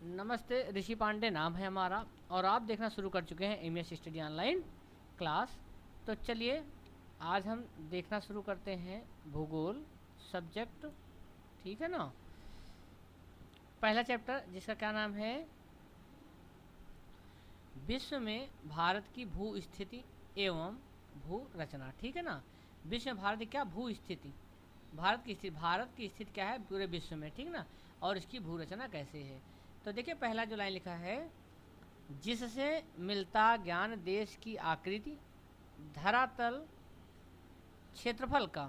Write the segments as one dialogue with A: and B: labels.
A: नमस्ते, ऋषि पांडे नाम है हमारा और आप देखना शुरू कर चुके हैं एमएस स्टडी ऑनलाइन क्लास। तो चलिए आज हम देखना शुरू करते हैं भूगोल सब्जेक्ट। ठीक है ना। पहला चैप्टर जिसका क्या नाम है, विश्व में भारत की भू स्थिति एवं भू रचना। ठीक है ना। विश्व में भारत की क्या भू स्थिति, भारत की स्थिति क्या है पूरे विश्व में। ठीक ना। और इसकी भू रचना कैसे है। तो देखिए पहला जो लाइन लिखा है, जिससे मिलता ज्ञान देश की आकृति धरातल क्षेत्रफल का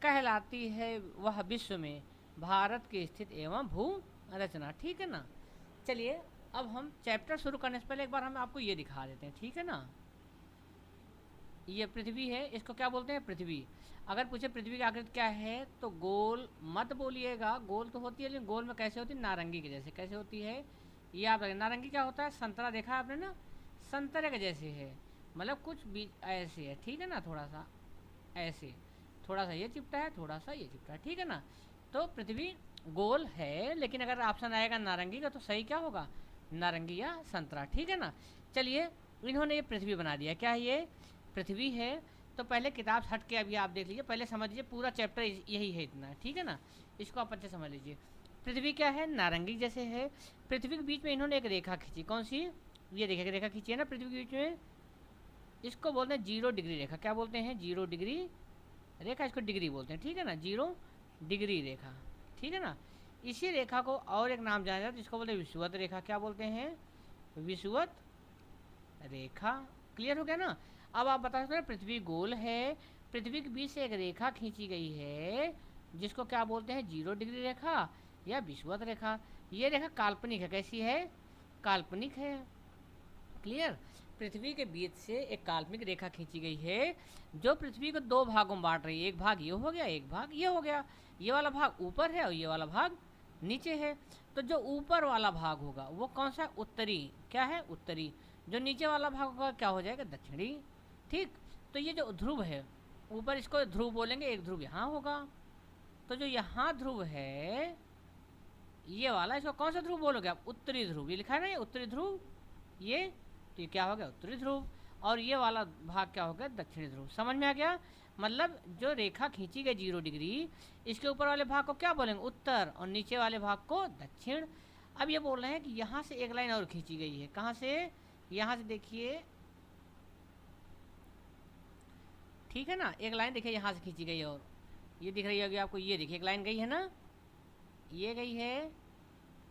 A: कहलाती है वह विश्व में भारत की स्थिति एवं भू रचना। ठीक है ना। चलिए अब हम चैप्टर शुरू करने से पहले एक बार हम आपको ये दिखा देते हैं। ठीक है ना। ये पृथ्वी है, इसको क्या बोलते हैं, पृथ्वी। अगर पूछे पृथ्वी की आकृति क्या है तो गोल मत बोलिएगा, गोल तो होती है लेकिन गोल में कैसे होती है, नारंगी के जैसे। कैसे होती है ये आप देखें। नारंगी क्या होता है, संतरा देखा है आपने ना, संतरे के जैसे है, मतलब कुछ बीच ऐसे है। ठीक है ना। थोड़ा सा ऐसे, थोड़ा सा ये चिपटा है, थोड़ा सा ये चिपटा है। ठीक है ना। तो पृथ्वी गोल है, लेकिन अगर ऑप्शन आएगा नारंगी का तो सही क्या होगा, नारंगी या संतरा। ठीक है ना। चलिए इन्होंने ये पृथ्वी बना दिया, क्या है ये पृथ्वी है। तो पहले किताब हट के अभी आप देख लीजिए, पहले समझ लीजिए पूरा चैप्टर यही है इतना। ठीक है ना। इसको आप अच्छे समझ लीजिए। पृथ्वी क्या है, नारंगी जैसे है। पृथ्वी के बीच में इन्होंने एक रेखा खींची, कौन सी, ये देखिए रेखा खींची है ना पृथ्वी के बीच में। इसको बोलते हैं 0 डिग्री रेखा। क्या बोलते हैं, 0 डिग्री रेखा, इसको डिग्री बोलते हैं। ठीक है ना, 0 डिग्री रेखा। ठीक है ना। इसी रेखा को और एक नाम जाना जाता है जिसको बोलते हैं विषुवत रेखा। क्या बोलते हैं, विषुवत रेखा। क्लियर हो गया ना। अब आप बता सकते हैं पृथ्वी गोल है, पृथ्वी के बीच से एक रेखा खींची गई है जिसको क्या बोलते हैं, 0 डिग्री रेखा या विषुवत रेखा। ये रेखा काल्पनिक है, कैसी है, काल्पनिक है। क्लियर। पृथ्वी के बीच से एक काल्पनिक रेखा खींची गई है जो पृथ्वी को दो भागों में बांट रही है। एक भाग ये हो गया, एक भाग ये हो गया। ये वाला भाग ऊपर है और ये वाला भाग नीचे है। तो जो ऊपर वाला भाग होगा वो कौन सा, उत्तरी। क्या है, उत्तरी। जो नीचे वाला भाग होगा क्या हो जाएगा, दक्षिणी। ठीक। तो ये जो ध्रुव है ऊपर, इसको ध्रुव बोलेंगे, एक ध्रुव यहाँ होगा। तो जो यहाँ ध्रुव है ये वाला, इसको कौन सा ध्रुव बोलोगे आप, उत्तरी ध्रुव। ये लिखा है ना, ये उत्तरी ध्रुव। ये तो ये क्या हो गया, उत्तरी ध्रुव। और ये वाला भाग क्या हो गया, दक्षिणी ध्रुव। समझ में आ गया। मतलब जो रेखा खींची गई 0 डिग्री, इसके ऊपर वाले भाग को क्या बोलेंगे, उत्तर, और नीचे वाले भाग को दक्षिण। अब ये बोल रहे हैं कि यहाँ से एक लाइन और खींची गई है। कहाँ से, यहाँ से देखिए। ठीक है ना। एक लाइन देखिए यहाँ से खींची गई और ये दिख रही होगी आपको, ये देखिए एक लाइन गई है ना, ये गई है।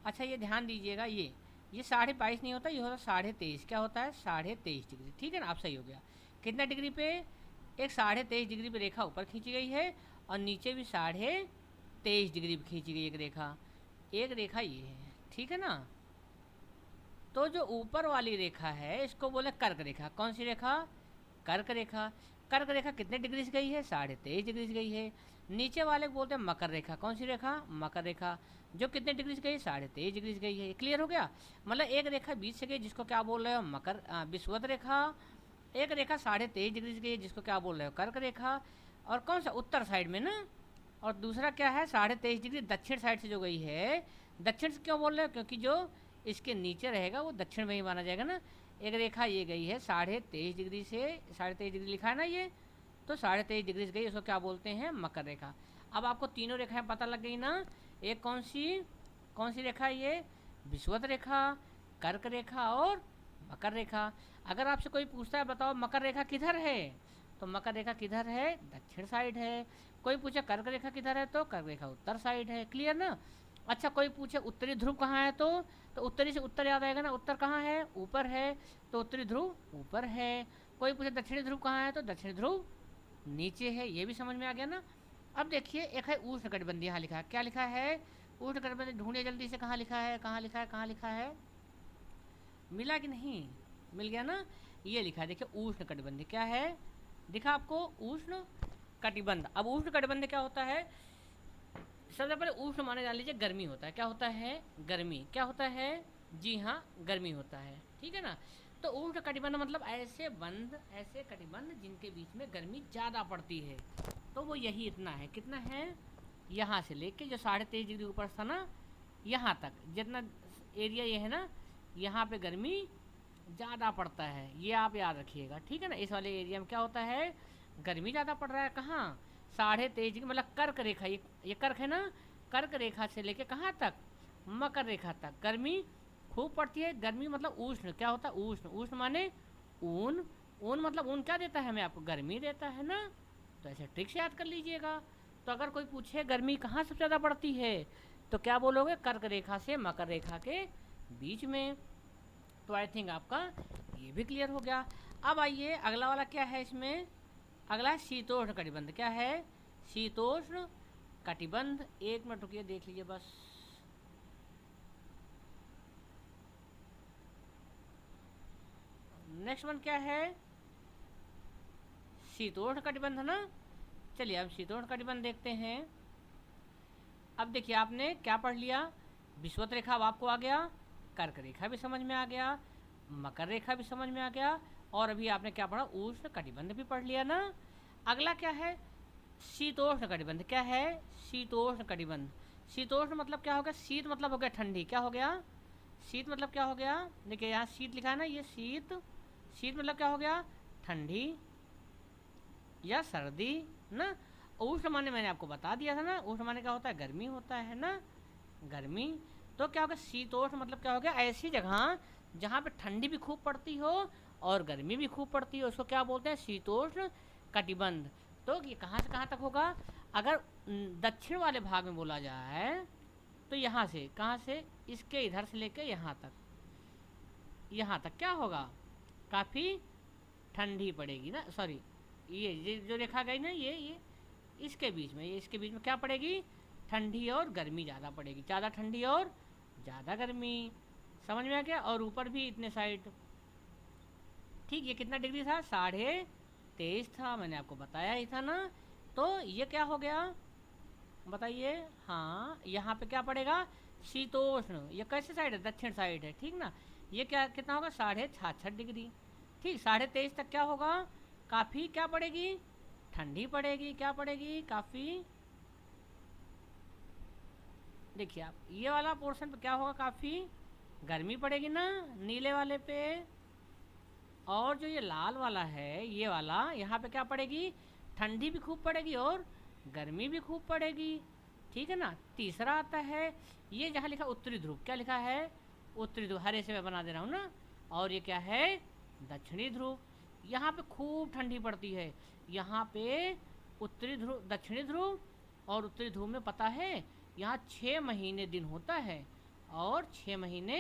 A: अच्छा ये ध्यान दीजिएगा, ये 22.5 नहीं होता, ये होता 23.5। क्या होता है, 23.5 डिग्री। ठीक है ना। आप सही हो गया। कितना डिग्री पे, एक 23.5 डिग्री पे रेखा ऊपर खींची गई है और नीचे भी 23.5 डिग्री पे खींची गई एक रेखा। एक रेखा ये है। ठीक है ना। तो जो ऊपर वाली रेखा है इसको बोले कर्क रेखा। कौन सी रेखा, कर्क रेखा। कर्क रेखा कितने डिग्री से गई है, 23.5 डिग्री से गई है। नीचे वाले को बोलते हैं मकर रेखा। कौन सी रेखा, मकर रेखा, जो कितने डिग्री से गई, 23.5 डिग्री से गई है। क्लियर हो गया। मतलब एक रेखा बीच से गई जिसको क्या बोल रहे हो, मकर विषुवत रेखा। एक रेखा 23.5 डिग्री से गई जिसको क्या बोल रहे हो, कर्क रेखा। और कौन सा, उत्तर साइड में ना। और दूसरा क्या है, 23.5 डिग्री दक्षिण साइड से जो गई है। दक्षिण से क्यों बोल रहे हो, क्योंकि जो इसके नीचे रहेगा वो दक्षिण में ही माना जाएगा ना। एक रेखा ये गई है 23.5 डिग्री से, 23.5 डिग्री लिखा है ना ये, तो 23.5 डिग्री से गई, उसको क्या बोलते हैं, मकर रेखा। अब आपको तीनों रेखाएं पता लग गई ना। एक कौन सी रेखा है ये, विषुवत रेखा, कर्क रेखा और मकर रेखा। अगर आपसे कोई पूछता है बताओ मकर रेखा किधर है, तो मकर रेखा किधर है, दक्षिण साइड है। कोई पूछे कर्क रेखा किधर है तो कर्क रेखा उत्तर साइड है। क्लियर ना। अच्छा कोई पूछे उत्तरी ध्रुव कहाँ है तो उत्तरी से उत्तर याद आएगा ना, उत्तर कहाँ है, ऊपर है, तो उत्तरी ध्रुव ऊपर है। कोई पूछे दक्षिणी ध्रुव कहाँ है तो दक्षिणी ध्रुव नीचे है। ये भी समझ में आ गया ना। अब देखिए एक है उष्ण कटिबंधीय, यहाँ लिखा है, क्या लिखा है, उष्ण कटिबंधीय। ढूंढिए जल्दी से, कहाँ लिखा है, कहाँ लिखा है, कहाँ लिखा है, मिला कि नहीं, मिल गया ना। ये लिखा है देखिए उष्ण कटिबंधीय। क्या है, दिखा आपको, उष्ण कटिबंध। अब उष्ण कटिबंध क्या होता है, सबसे पहले उष्ण माने जान लीजिए गर्मी होता है। क्या होता है, गर्मी। क्या होता है, जी हाँ गर्मी होता है। ठीक है ना। तो उष्ण कटिबंध मतलब ऐसे कटिबंध जिनके बीच में गर्मी ज़्यादा पड़ती है। तो वो यही इतना है, कितना है, यहाँ से लेके जो 23.5 डिग्री ऊपर था ना, यहाँ तक जितना एरिया ये है ना, यहाँ पे गर्मी ज़्यादा पड़ता है, ये आप याद रखिएगा, ठीक है ना। इस वाले एरिया में क्या होता है, गर्मी ज़्यादा पड़ रहा है। कहाँ, 23.5 मतलब कर्क रेखा, ये कर्क है ना, कर्क रेखा से लेके कहाँ तक, मकर रेखा तक गर्मी खूब पड़ती है। गर्मी मतलब उष्ण, क्या होता है उष्ण, उष्ण माने ऊन, ऊन मतलब ऊन क्या देता है हमें, आपको गर्मी देता है ना। तो ऐसे ट्रिक से याद कर लीजिएगा। तो अगर कोई पूछे गर्मी कहाँ सबसे ज़्यादा पड़ती है, तो क्या बोलोगे, कर्क रेखा से मकर रेखा के बीच में। तो आई थिंक आपका ये भी क्लियर हो गया। अब आइए अगला वाला क्या है इसमें, अगला है शीतोष्ण कटिबंध। क्या है, शीतोष्ण कटिबंध। एक मिनट रुकिए, देख लीजिए बस। नेक्स्ट वन क्या है, शीतोष्ण कटिबंध ना। चलिए अब शीतोष्ण कटिबंध देखते हैं। अब देखिए आपने क्या पढ़ लिया, विषुवत रेखा अब आपको आ गया, कर्क रेखा भी समझ में आ गया, मकर रेखा भी समझ में आ गया, और अभी आपने क्या पढ़ा, उष्ण कटिबंध भी पढ़ लिया ना। अगला क्या है, शीतोष्ण कटिबंध। क्या है, शीतोष्ण कटिबंध। शीतोष्ण मतलब क्या हो गया, शीत मतलब हो गया ठंडी, क्या हो गया, शीत मतलब क्या हो गया, देखिए यहाँ शीत लिखा है ना, ये शीत, शीत मतलब क्या हो गया, ठंडी या सर्दी ना। उष्ण माने मैंने आपको बता दिया था ना, उष्ण माने क्या होता है, गर्मी होता है ना, गर्मी। तो क्या होगा, शीतोष्ण मतलब क्या हो गया, ऐसी जगह जहाँ पे ठंडी भी खूब पड़ती हो और गर्मी भी खूब पड़ती हो, उसको क्या बोलते हैं, शीतोष्ण कटिबंध। तो ये कहाँ से कहाँ तक होगा, अगर दक्षिण वाले भाग में बोला जाए तो यहाँ से कहाँ से, इसके इधर से लेके यहाँ तक, यहाँ तक क्या होगा, काफ़ी ठंडी पड़ेगी ना। सॉरी, ये जो रेखा गई ना, ये इसके बीच में, ये इसके बीच में क्या पड़ेगी, ठंडी और गर्मी ज़्यादा पड़ेगी, ज़्यादा ठंडी और ज़्यादा गर्मी। समझ में आ गया। और ऊपर भी इतने साइड, ठीक, ये कितना डिग्री था, 23.5 था, मैंने आपको बताया ही था ना। तो ये क्या हो गया बताइए, हाँ यहाँ पे क्या पड़ेगा, शीतोष्ण। ये कैसे साइड है, दक्षिण साइड है, ठीक ना। ये क्या कितना होगा, 66.5 डिग्री, ठीक। 23.5 तक क्या होगा, काफ़ी क्या पड़ेगी, ठंडी पड़ेगी, क्या पड़ेगी, काफ़ी। देखिए आप ये वाला पोर्शन पे क्या होगा, काफ़ी गर्मी पड़ेगी ना, नीले वाले पे। और जो ये लाल वाला है, ये वाला, यहाँ पे क्या पड़ेगी, ठंडी भी खूब पड़ेगी और गर्मी भी खूब पड़ेगी, ठीक है ना। तीसरा आता है, ये जहाँ लिखा उत्तरी ध्रुव, क्या लिखा है, उत्तरी ध्रुव, हरे से मैं बना दे रहा हूँ ना। और ये क्या है, दक्षिणी ध्रुव। यहाँ पे खूब ठंडी पड़ती है, यहाँ पे उत्तरी ध्रुव, दक्षिणी ध्रुव और उत्तरी ध्रुव में पता है, यहाँ 6 महीने दिन होता है और 6 महीने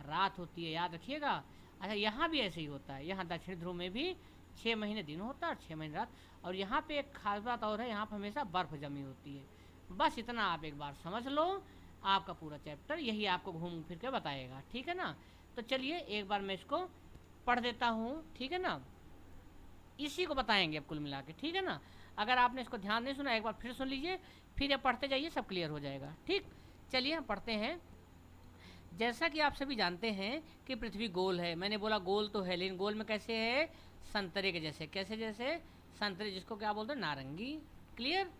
A: रात होती है, याद रखिएगा। अच्छा, यहाँ भी ऐसे ही होता है, यहाँ दक्षिण ध्रुव में भी 6 महीने दिन होता है और 6 महीने रात। और यहाँ पे एक खास बात और है, यहाँ पर हमेशा बर्फ़ जमी होती है। बस इतना आप एक बार समझ लो, आपका पूरा चैप्टर यही आपको घूम फिर के बताएगा, ठीक है ना। तो चलिए एक बार मैं इसको पढ़ देता हूँ, ठीक है ना। इसी को बताएंगे अब कुल मिला के, ठीक है ना। अगर आपने इसको ध्यान नहीं सुना, एक बार फिर सुन लीजिए, फिर ये पढ़ते जाइए, सब क्लियर हो जाएगा, ठीक। चलिए हम पढ़ते हैं। जैसा कि आप सभी जानते हैं कि पृथ्वी गोल है, मैंने बोला गोल तो है, लेकिन गोल में कैसे है, संतरे के जैसे। कैसे जैसे, संतरे, जिसको क्या बोलते हैं, नारंगी। क्लियर,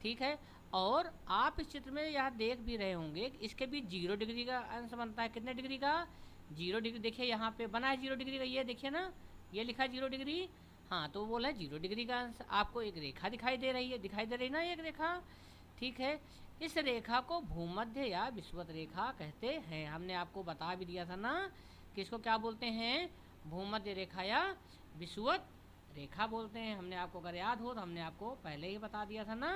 A: ठीक है। और आप इस चित्र में यहाँ देख भी रहे होंगे कि इसके भी 0 डिग्री का अंश बनता है। कितने डिग्री का, 0 डिग्री। देखिए यहाँ पे बना है 0 डिग्री का, ये देखिए ना, ये लिखा है 0 डिग्री। हाँ, तो बोला है 0 डिग्री का अंश। आपको एक रेखा दिखाई दे रही है, दिखाई दे रही ना एक रेखा, ठीक है। इस रेखा को भूमध्य या विषुवत रेखा कहते हैं। हमने आपको बता भी दिया था ना कि इसको क्या बोलते हैं, भूमध्य रेखा या विषुवत रेखा बोलते हैं। हमने आपको, अगर याद हो तो हमने आपको पहले ही बता दिया था ना,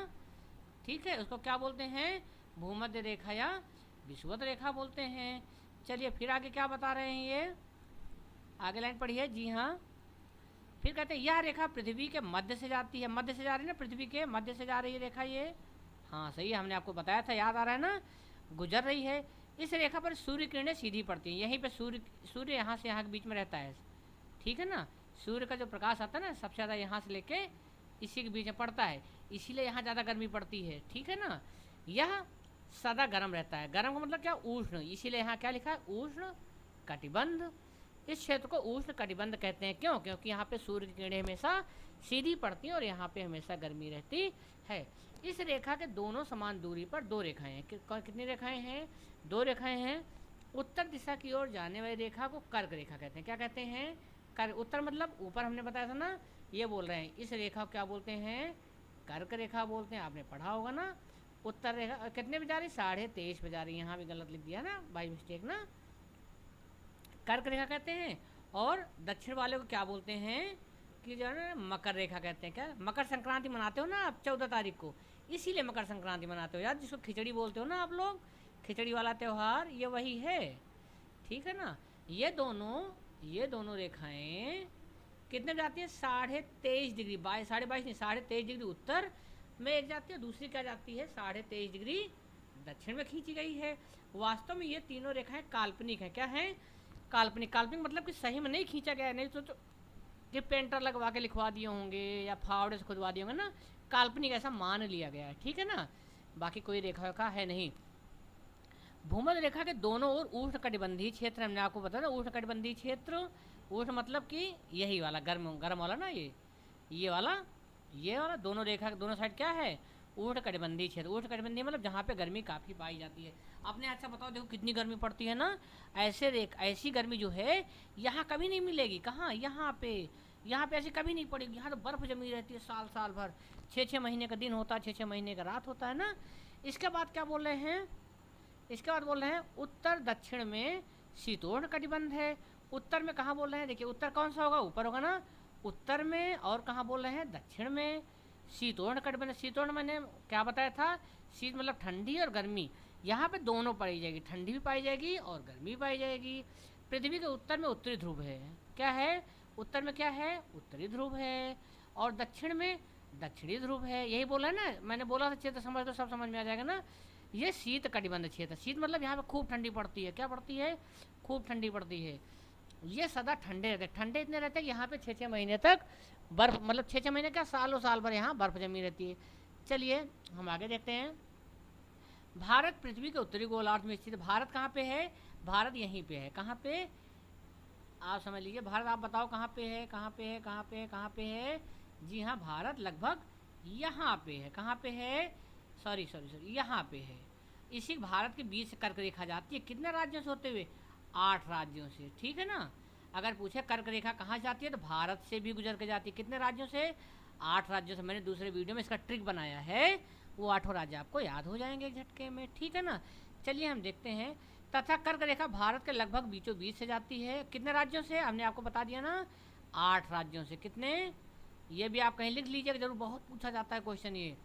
A: ठीक है। उसको क्या बोलते हैं, भूमध्य रेखा या विषुवत रेखा बोलते हैं। चलिए फिर आगे क्या बता रहे हैं, ये आगे लाइन पढ़िए। जी हाँ, फिर कहते हैं यह रेखा पृथ्वी के मध्य से जाती है। मध्य से जा रही है ना, पृथ्वी के मध्य से जा रही है रेखा ये। हाँ सही है, हमने आपको बताया था, याद आ रहा है ना, गुजर रही है। इस रेखा पर सूर्य किरणें सीधी पड़ती हैं। यहीं पे सूर्य यहाँ से यहाँ के बीच में रहता है, ठीक है ना। सूर्य का जो प्रकाश आता है ना, सबसे ज़्यादा यहाँ से लेके इसी के बीच में पड़ता है, इसीलिए यहाँ ज़्यादा गर्मी पड़ती है, ठीक है ना। यह सदा गर्म रहता है। गर्म का मतलब क्या, उष्ण, इसीलिए यहाँ क्या लिखा है, उष्ण कटिबंध। इस क्षेत्र को उष्ण कटिबंध कहते हैं। क्यों, क्योंकि यहाँ पे सूर्य की किरणें हमेशा सीधी पड़ती हैं और यहाँ पे हमेशा गर्मी रहती है। इस रेखा के दोनों समान दूरी पर 2 रेखाएं हैं। कितनी रेखाएं हैं, 2 रेखाएं हैं। उत्तर दिशा की ओर जाने वाली रेखा को कर्क रेखा कहते हैं। क्या कहते हैं? कर्क। उत्तर मतलब ऊपर हमने बताया था ना, ये बोल रहे हैं इस रेखा को क्या बोलते हैं? कर्क रेखा बोलते हैं। आपने पढ़ा होगा ना। उत्तर रेखा कितने बजा रही? 23:30 बजा रही। यहाँ भी गलत लिख दिया ना बाई मिस्टेक ना। कर्क रेखा कहते हैं। और दक्षिण वाले को क्या बोलते हैं? कि जो है मकर रेखा कहते हैं। क्या मकर संक्रांति मनाते हो ना आप 14 तारीख को, इसीलिए मकर संक्रांति मनाते हो यार, जिसको खिचड़ी बोलते हो ना आप लोग, खिचड़ी वाला त्यौहार ये वही है। ठीक है ना। ये दोनों रेखाएं कितने जाती है? 23:30 22 22.5 नहीं 23:30 उत्तर में एक जाती है, दूसरी क्या जाती है? 23:30 दक्षिण में खींची गई है। वास्तव में ये तीनों रेखाएं काल्पनिक हैं। क्या है? काल्पनिक। काल्पनिक मतलब कि सही में नहीं खींचा गया है, नहीं तो कि पेंटर लगवा के लिखवा दिए होंगे या फावड़े से खुदवा दिए होंगे ना। काल्पनिक ऐसा मान लिया गया है। ठीक है ना। बाकी कोई रेखा का है नहीं। भूमध्य रेखा के दोनों ओर उष्णकटिबंधीय क्षेत्र, हमने आपको बताया ना उष्णकटिबंधीय क्षेत्र। उष्ण मतलब कि यही वाला गर्म गर्म वाला ना, ये वाला दोनों रेखा के दोनों साइड क्या है? उष्णकटिबंधीय क्षेत्र। उष्णकटिबंधीय मतलब जहाँ पे गर्मी काफ़ी पाई जाती है। आपने अच्छा बताओ, देखो कितनी गर्मी पड़ती है ना। ऐसी गर्मी जो है यहाँ कभी नहीं मिलेगी। कहाँ? यहाँ पे ऐसी कभी नहीं पड़ेगी। यहाँ तो बर्फ़ जमी रहती है साल साल भर। 6-6 महीने का दिन होता है, 6-6 महीने का रात होता है ना। इसके बाद क्या बोल रहे हैं? इसके बाद बोल रहे हैं उत्तर दक्षिण में शीतोष्ण कटिबंध है। उत्तर में कहाँ बोल रहे हैं? देखिए उत्तर कौन सा होगा? ऊपर होगा ना उत्तर में। और कहाँ बोल रहे हैं? दक्षिण में। शीतोष्ण कटिबंध। शीतोष्ण मैंने क्या बताया था? शीत मतलब ठंडी और गर्मी। यहाँ पे दोनों पाई जाएगी, ठंडी भी पाई जाएगी और गर्मी भी पाई जाएगी। पृथ्वी के उत्तर में उत्तरी ध्रुव है। क्या है? उत्तर में क्या है? उत्तरी ध्रुव है। और दक्षिण में दक्षिणी ध्रुव है। यही बोला है ना, मैंने बोला था क्षेत्र समझ तो सब समझ में आ जाएगा ना। ये शीत कटिबंध क्षेत्र। शीत मतलब यहाँ पे खूब ठंडी पड़ती है। क्या पड़ती है? खूब ठंडी पड़ती है। ये सदा ठंडे रहते हैं। ठंडे इतने रहते हैं कि यहाँ पे 6-6 महीने तक बर्फ, मतलब 6-6 महीने क्या, सालों साल भर यहाँ बर्फ जमी रहती है। चलिए हम आगे देखते हैं। भारत पृथ्वी के उत्तरी गोलार्ध में स्थित। भारत कहाँ पे है? भारत यहीं पे है। कहाँ पे? आप समझ लीजिए। भारत आप बताओ कहाँ पे है? कहाँ पे है? कहाँ पे है? कहाँ पे है? जी हाँ, भारत लगभग यहाँ पे है। कहाँ पे है? सॉरी, यहाँ पे है। इसी भारत के बीच से कर्क रेखा जाती है। कितने राज्यों से होते हुए? 8 राज्यों से। ठीक है ना। अगर पूछे कर्क रेखा कहाँ जाती है तो भारत से भी गुजर के जाती है। कितने राज्यों से? 8 राज्यों से। मैंने दूसरे वीडियो में इसका ट्रिक बनाया है, वो 8 राज्य आपको याद हो जाएंगे एक झटके में। ठीक है ना। चलिए हम देखते हैं। तथा कर्क रेखा भारत के लगभग बीचों बीच से जाती है। कितने राज्यों से? हमने आपको बता दिया ना, 8 राज्यों से। कितने? ये भी आप कहीं लिख लीजिएगा, जरूर बहुत पूछा जाता है क्वेश्चन ये।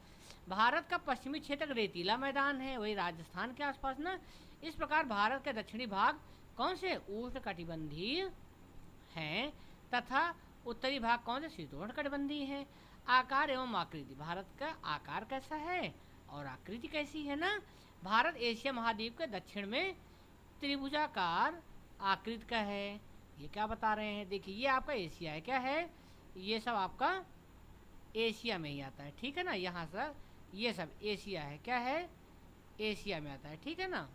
A: भारत का पश्चिमी क्षेत्र रेतीला मैदान है, वही राजस्थान के आसपास ना। इस प्रकार भारत के दक्षिणी भाग कौन से? उष्णकटिबंधीय हैं तथा उत्तरी भाग कौन से? शीतोष्णकटिबंधीय हैं। आकार एवं आकृति। भारत का आकार कैसा है और आकृति कैसी है ना? भारत एशिया महाद्वीप के दक्षिण में त्रिभुजाकार आकृति का है। ये क्या बता रहे हैं? देखिए ये आपका एशिया है। क्या है? ये सब आपका एशिया में ही आता है। ठीक है ना। यहाँ से ये सब एशिया है। क्या है? एशिया में आता है। ठीक है ना।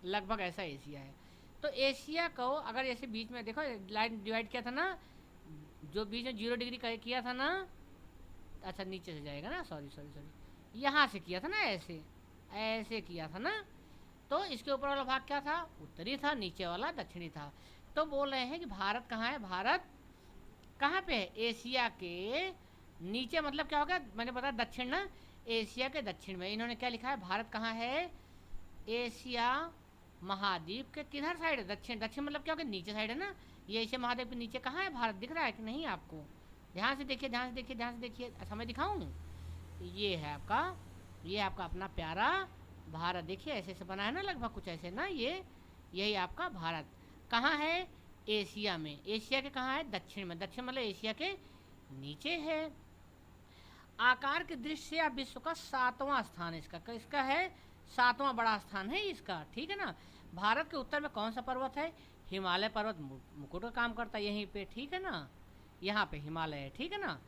A: लगभग ऐसा एशिया है। तो एशिया को अगर ऐसे बीच में देखो, लाइन डिवाइड किया था ना, जो बीच में 0 डिग्री किया था ना। अच्छा नीचे से जाएगा ना, सॉरी, यहाँ से किया था ना, ऐसे किया था ना। तो इसके ऊपर वाला भाग क्या था? उत्तरी था, नीचे वाला दक्षिणी था। तो बोल रहे हैं कि भारत कहाँ है? भारत कहाँ पे है? एशिया के नीचे। मतलब क्या होगा? मैंने बताया दक्षिण ना, एशिया के दक्षिण में। इन्होंने क्या लिखा है? भारत कहाँ है? एशिया महाद्वीप के किधर साइड है? दक्षिण। दक्षिण मतलब क्या होगा? नीचे साइड है ना। ये एशिया महाद्वीप के नीचे कहाँ है भारत? दिख रहा है कि नहीं आपको? ध्यान से देखिए, ध्यान से देखिए, ध्यान से देखिए। अच्छा मैं दिखाऊँ? ये है आपका, ये आपका अपना प्यारा भारत। देखिए ऐसे से बना है ना, लगभग कुछ ऐसे ना। यही आपका भारत कहाँ है? एशिया में। एशिया के कहाँ है? दक्षिण में। दक्षिण मतलब एशिया के नीचे है। आकार की दृष्टि से आप विश्व का 7वां स्थान इसका है। 7वां बड़ा स्थान है इसका। ठीक है ना। भारत के उत्तर में कौन सा पर्वत है? हिमालय पर्वत मुकुट का काम करता है यहीं पे। ठीक है ना। यहाँ पे हिमालय है। ठीक है ना।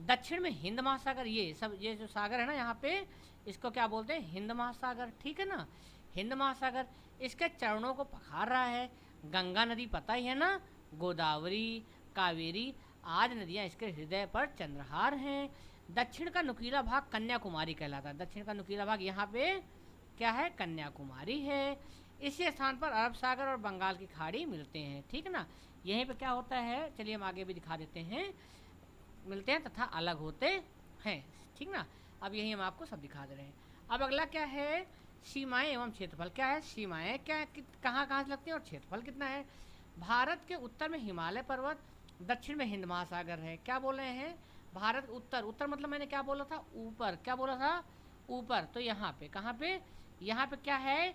A: दक्षिण में हिंद महासागर। ये जो सागर है ना यहाँ पे, इसको क्या बोलते हैं? हिंद महासागर। ठीक है ना। हिंद महासागर इसके चरणों को पखार रहा है। गंगा नदी पता ही है ना, गोदावरी, कावेरी आज नदियाँ इसके हृदय पर चंद्रहार हैं। दक्षिण का नुकीला भाग कन्याकुमारी कहलाता है। दक्षिण का नुकीला भाग यहाँ पे क्या है? कन्याकुमारी है। इसी स्थान पर अरब सागर और बंगाल की खाड़ी मिलते हैं, ठीक है ना। यहीं पे क्या होता है, चलिए हम आगे भी दिखा देते हैं, मिलते हैं तथा अलग होते हैं, ठीक ना। अब यही हम आपको सब दिखा दे रहे हैं। अब अगला क्या है, सीमाएं एवं क्षेत्रफल। क्या है, सीमाएं क्या कहाँ कहाँ से लगती हैं और क्षेत्रफल कितना है। भारत के उत्तर में हिमालय पर्वत, दक्षिण में हिंद महासागर है। क्या बोल रहे हैं, भारत उत्तर, उत्तर मतलब मैंने क्या बोला था, ऊपर, क्या बोला था, ऊपर। तो यहाँ पे कहाँ पे, यहाँ पे क्या है,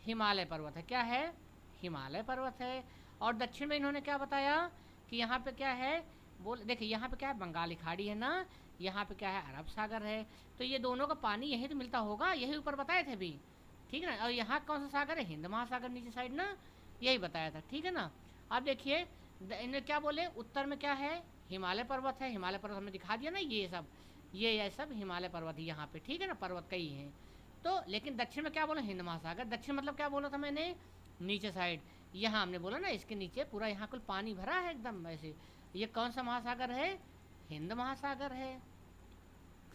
A: हिमालय पर्वत है। क्या है, हिमालय पर्वत है। और दक्षिण में इन्होंने क्या बताया कि यहाँ पे क्या है, बोल देखिए यहाँ पे क्या है, बंगाली खाड़ी है ना, यहाँ पे क्या है, अरब सागर है। तो ये दोनों का पानी यही तो मिलता होगा, यही ऊपर बताए थे अभी, ठीक है ना। और यहाँ कौन सा सागर है, हिंद महासागर नीचे साइड ना, यही बताया था, ठीक है ना। अब देखिए इन्हें क्या बोले, उत्तर में क्या है, हिमालय पर्वत है। हिमालय पर्वत हमने दिखा दिया ना, ये सब, ये सब हिमालय पर्वत है यहाँ पे, ठीक है ना, पर्वत कई हैं। तो लेकिन दक्षिण में क्या बोला, हिंद महासागर। दक्षिण मतलब क्या बोला था मैंने, नीचे साइड, यहाँ हमने बोला ना, इसके नीचे पूरा यहाँ कुल पानी भरा है एकदम ऐसे। ये कौन सा महासागर है, हिंद महासागर है।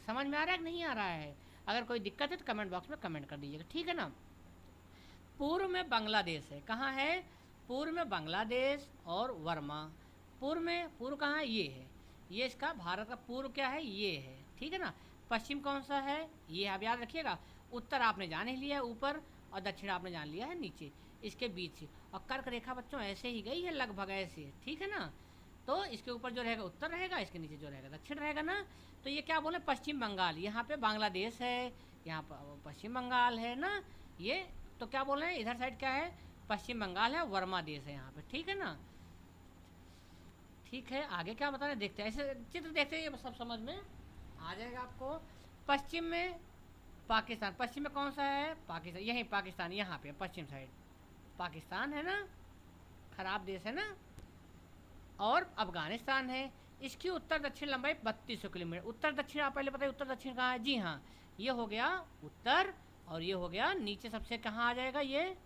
A: समझ में आ रहा है कि नहीं आ रहा है। अगर कोई दिक्कत है तो कमेंट बॉक्स में कमेंट कर दीजिएगा, ठीक है ना। पूर्व में बांग्लादेश है, कहाँ है, पूर्व में बांग्लादेश और वर्मा। पूर्व में, पूर्व कहाँ है, ये है, ये इसका भारत का पूर्व क्या है, ये है, ठीक है ना। पश्चिम कौन सा है, ये आप याद रखिएगा। उत्तर आपने जान ही लिया है ऊपर, और दक्षिण आपने जान लिया है नीचे, इसके बीच से। और कर्क रेखा बच्चों ऐसे ही गई है लगभग ऐसे, ठीक है ना। तो इसके ऊपर जो रहेगा उत्तर रहेगा, इसके नीचे जो रहेगा दक्षिण रहेगा ना। तो ये क्या बोले, पश्चिम बंगाल, यहाँ पे बांग्लादेश है, यहाँ पर पश्चिम बंगाल है ना ये। तो क्या बोल रहे हैं, इधर साइड क्या है, पश्चिम बंगाल है, वर्मा देश है यहाँ पे, ठीक है ना। ठीक है, आगे क्या बता रहे देखते हैं, ऐसे चित्र देखते हैं, ये सब समझ में आ जाएगा आपको। पश्चिम में पाकिस्तान, पश्चिम में कौन सा है, पाकिस्तान, यही पाकिस्तान, यहाँ पे पश्चिम साइड पाकिस्तान है ना, खराब देश है ना। और अफगानिस्तान है। इसकी उत्तर दक्षिण लंबाई 3200 किलोमीटर। उत्तर दक्षिण आप पहले बताइए, उत्तर दक्षिण कहाँ है, जी हाँ, ये हो गया उत्तर, और ये हो गया नीचे सबसे कहाँ आ जाएगा, ये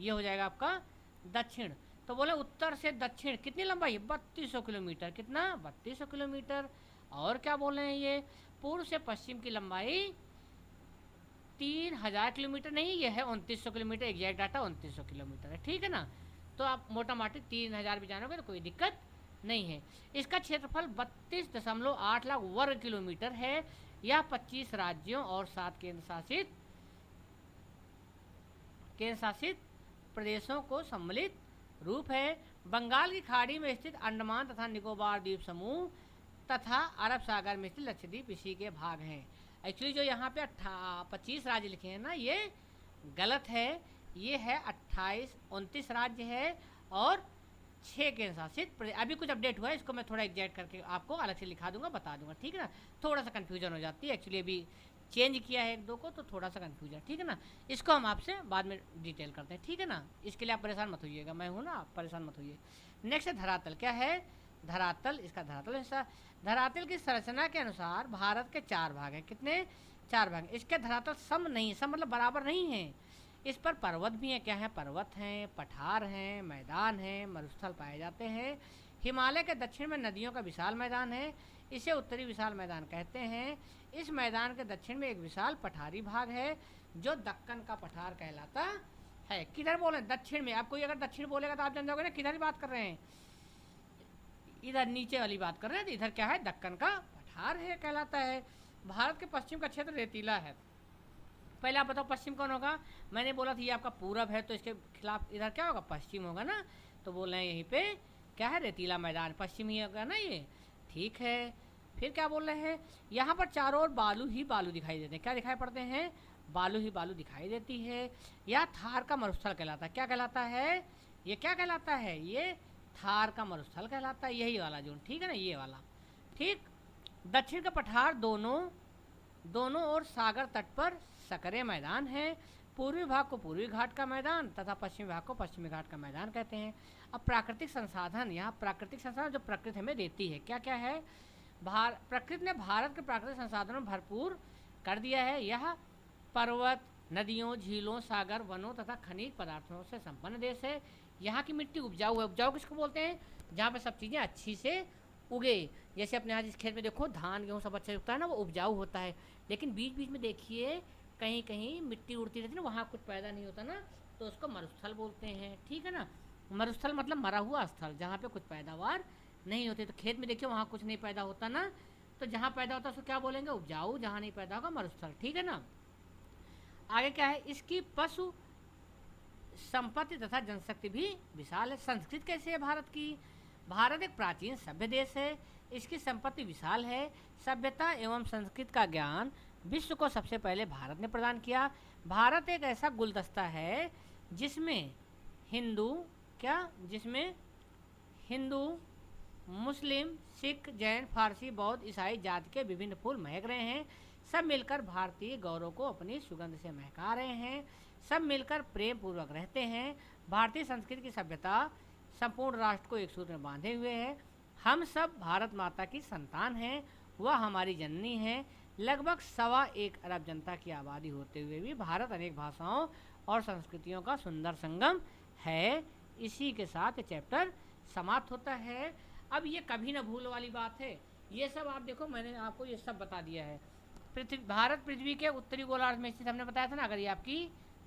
A: हो जाएगा आपका दक्षिण। तो बोले उत्तर से दक्षिण कितनी लंबाई, 3200 किलोमीटर, कितना, 3200 किलोमीटर। और क्या बोल रहे हैं, ये पूर्व से पश्चिम की लंबाई 3000 किलोमीटर नहीं, ये है 2900 किलोमीटर, एग्जैक्ट डाटा 2900 किलोमीटर है, ठीक है ना। तो आप मोटा माटी 3000 भी जानोगे तो कोई दिक्कत नहीं है। इसका क्षेत्रफल 32.8 लाख वर्ग किलोमीटर है। यह 25 राज्यों और 7 केंद्र शासित प्रदेशों को सम्मिलित रूप है। बंगाल की खाड़ी में स्थित अंडमान तथा निकोबार द्वीप समूह तथा अरब सागर में स्थित लक्षद्वीप इसी के भाग हैं। एक्चुअली जो यहाँ पे 25 राज्य लिखे हैं ना, ये गलत है, ये है 29 राज्य है और 6 केंद्र शासित प्रदेश। अभी कुछ अपडेट हुआ है, इसको मैं थोड़ा एग्जैक्ट करके आपको अलग से लिखा दूंगा, बता दूंगा, ठीक है ना। थोड़ा सा कन्फ्यूजन हो जाती है, एक्चुअली अभी चेंज किया है एक दो को, तो थोड़ा सा कन्फ्यूजन, ठीक है ना। इसको हम आपसे बाद में डिटेल करते हैं, ठीक है ना। इसके लिए आप परेशान मत होइएगा, मैं हूँ ना, आप परेशान मत होइए। नेक्स्ट है धरातल। क्या है, धरातल, इसका धरातल हिस्सा। धरातल की संरचना के अनुसार भारत के 4 भाग हैं। कितने, 4 भाग। इसके धरातल सम नहीं, सम मतलब बराबर नहीं है। इस पर पर्वत भी हैं, क्या है, पर्वत हैं, पठार हैं, मैदान हैं, मरुस्थल पाए जाते हैं। हिमालय के दक्षिण में नदियों का विशाल मैदान है, इसे उत्तरी विशाल मैदान कहते हैं। इस मैदान के दक्षिण में एक विशाल पठारी भाग है जो दक्कन का पठार कहलाता है। किधर बोले, दक्षिण में। आप कोई अगर दक्षिण बोलेगा तो आप जान जाओगे ना किधर की बात कर रहे हैं, इधर नीचे वाली बात कर रहे हैं। तो इधर क्या है, दक्कन का पठार है कहलाता है। भारत के पश्चिम का क्षेत्र रेतीला है। पहले आप बताओ पश्चिम कौन होगा, मैंने बोला था ये आपका पूरब है, तो इसके खिलाफ इधर क्या होगा, पश्चिम होगा ना। तो बोल रहे हैं यहीं पे क्या है, रेतीला मैदान, पश्चिम ही होगा ना ये, ठीक है। फिर क्या बोल रहे हैं, यहाँ पर चारों ओर बालू ही बालू दिखाई देते हैं। क्या दिखाई पड़ते हैं, बालू ही बालू दिखाई देती है। यह थार का मरुस्थल कहलाता है। क्या कहलाता है, ये क्या कहलाता है, ये थार का मरुस्थल कहलाता है, यही वाला जोन, ठीक है ना, ये वाला, ठीक। दक्षिण का पठार दोनों ओर सागर तट पर सकरे मैदान है। पूर्वी भाग को पूर्वी घाट का मैदान तथा पश्चिमी भाग को पश्चिमी घाट का मैदान कहते हैं। अब प्राकृतिक संसाधन, यहाँ प्राकृतिक संसाधन जो प्रकृति हमें देती है, क्या क्या है, प्रकृति ने भारत के प्राकृतिक संसाधनों भरपूर कर दिया है। यह पर्वत, नदियों, झीलों, सागर, वनों तथा खनिज पदार्थों से संपन्न देश है। यहाँ की मिट्टी उपजाऊ है। उपजाऊ किसको बोलते हैं, जहाँ पे सब चीज़ें अच्छी से उगे। जैसे अपने यहाँ जिस खेत में देखो धान गेहूँ सब अच्छा उगता है ना, वो उपजाऊ होता है। लेकिन बीच बीच में देखिए कहीं कहीं मिट्टी उड़ती रहती है ना, वहाँ कुछ पैदा नहीं होता ना, तो उसको मरुस्थल बोलते हैं, ठीक है ना। मरुस्थल मतलब मरा हुआ स्थल, जहाँ पे कुछ पैदावार नहीं होती। तो खेत में देखिए वहाँ कुछ नहीं पैदा होता ना, तो जहाँ पैदा होता है उसको क्या बोलेंगे, उपजाऊ। जहाँ नहीं पैदा होगा मरुस्थल, ठीक है ना। आगे क्या है, इसकी पशु संपत्ति तथा जनशक्ति भी विशाल है। संस्कृति कैसे है भारत की, भारत एक प्राचीन सभ्य देश है, इसकी संपत्ति विशाल है। सभ्यता एवं संस्कृति का ज्ञान विश्व को सबसे पहले भारत ने प्रदान किया। भारत एक ऐसा गुलदस्ता है जिसमें जिसमें हिंदू, मुस्लिम, सिख, जैन, फारसी, बौद्ध, ईसाई जाति के विभिन्न फूल महक रहे हैं। सब मिलकर भारतीय गौरव को अपनी सुगंध से महका रहे हैं। सब मिलकर प्रेम पूर्वक रहते हैं। भारतीय संस्कृति की सभ्यता संपूर्ण राष्ट्र को एक सूत्र में बांधे हुए है। हम सब भारत माता की संतान हैं, वह हमारी जननी है। लगभग 1.25 अरब जनता की आबादी होते हुए भी भारत अनेक भाषाओं और संस्कृतियों का सुंदर संगम है। इसी के साथ ये चैप्टर समाप्त होता है। अब ये कभी ना भूल वाली बात है, ये सब आप देखो मैंने आपको ये सब बता दिया है। भारत पृथ्वी के उत्तरी गोलार्ध में स्थित, हमने बताया था ना। अगर ये आपकी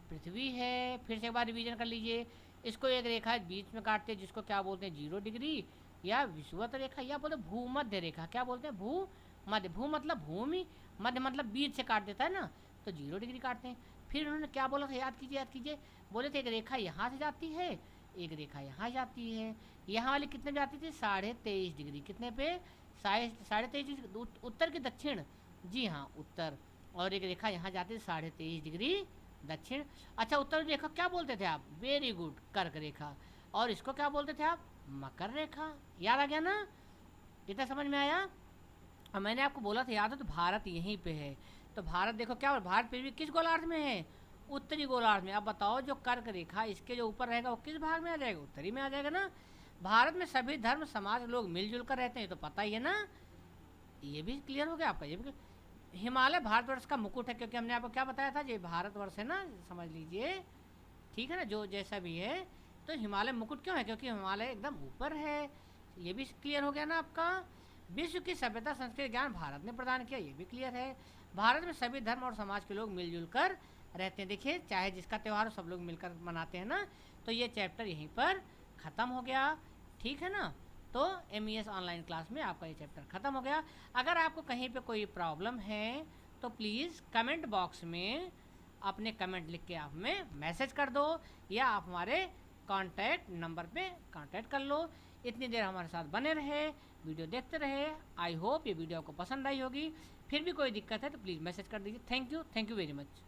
A: पृथ्वी है, फिर से एक बार रिवीजन कर लीजिए। इसको एक रेखा बीच में काटते हैं जिसको क्या बोलते हैं 0 डिग्री, या विषुवत रेखा, या बोलते भूमध्य रेखा। क्या बोलते हैं, भूमध्य। भू मतलब भूमि, मध्य मतलब बीच से काट देता है ना, तो 0 डिग्री काटते हैं। फिर उन्होंने क्या बोला था, याद कीजिए। बोले थे एक रेखा यहाँ से जाती है, एक रेखा यहाँ जाती है। यहाँ वाली कितने पे जाती थी, 23.5 डिग्री। कितने पे, 23.5 डिग्री उत्तर की दक्षिण, जी हाँ उत्तर। और एक रेखा यहाँ जाती है 23.5 डिग्री दक्षिण। अच्छा, उत्तर रेखा क्या बोलते थे आप, वेरी गुड, कर्क रेखा। और इसको क्या बोलते थे आप, मकर रेखा। याद आ गया ना, इतना समझ में आया। और मैंने आपको बोला था, याद है, तो भारत यहीं पे है। तो भारत देखो क्या, भारत पृथ्वी किस गोलार्ध में है, उत्तरी गोलार्ध में। अब बताओ जो कर्क रेखा इसके जो ऊपर रहेगा वो किस भाग में आ जाएगा, उत्तरी में आ जाएगा ना। भारत में सभी धर्म समाज लोग मिलजुल कर रहते हैं, तो पता ही है ना। ये भी क्लियर हो गया आपका, ये भी। हिमालय भारतवर्ष का मुकुट है, क्योंकि हमने आपको क्या बताया था, ये भारतवर्ष है ना, समझ लीजिए, ठीक है ना। जो जैसा भी है, तो हिमालय मुकुट क्यों है, क्योंकि हिमालय एकदम ऊपर है। ये भी क्लियर हो गया ना आपका। विश्व की सभ्यता संस्कृति ज्ञान भारत ने प्रदान किया, ये भी क्लियर है। भारत में सभी धर्म और समाज के लोग मिलजुल कर रहते हैं। देखिए, चाहे जिसका त्यौहार सब लोग मिलकर मनाते हैं ना। तो ये चैप्टर यहीं पर ख़त्म हो गया, ठीक है ना। तो MES ऑनलाइन क्लास में आपका ये चैप्टर ख़त्म हो गया। अगर आपको कहीं पे कोई प्रॉब्लम है तो प्लीज़ कमेंट बॉक्स में अपने कमेंट लिख के आप हमें मैसेज कर दो, या आप हमारे कॉन्टैक्ट नंबर पे कांटेक्ट कर लो। इतनी देर हमारे साथ बने रहे, वीडियो देखते रहे। आई होप ये वीडियो आपको पसंद आई होगी। फिर भी कोई दिक्कत है तो प्लीज़ मैसेज कर दीजिए। Thank you very much.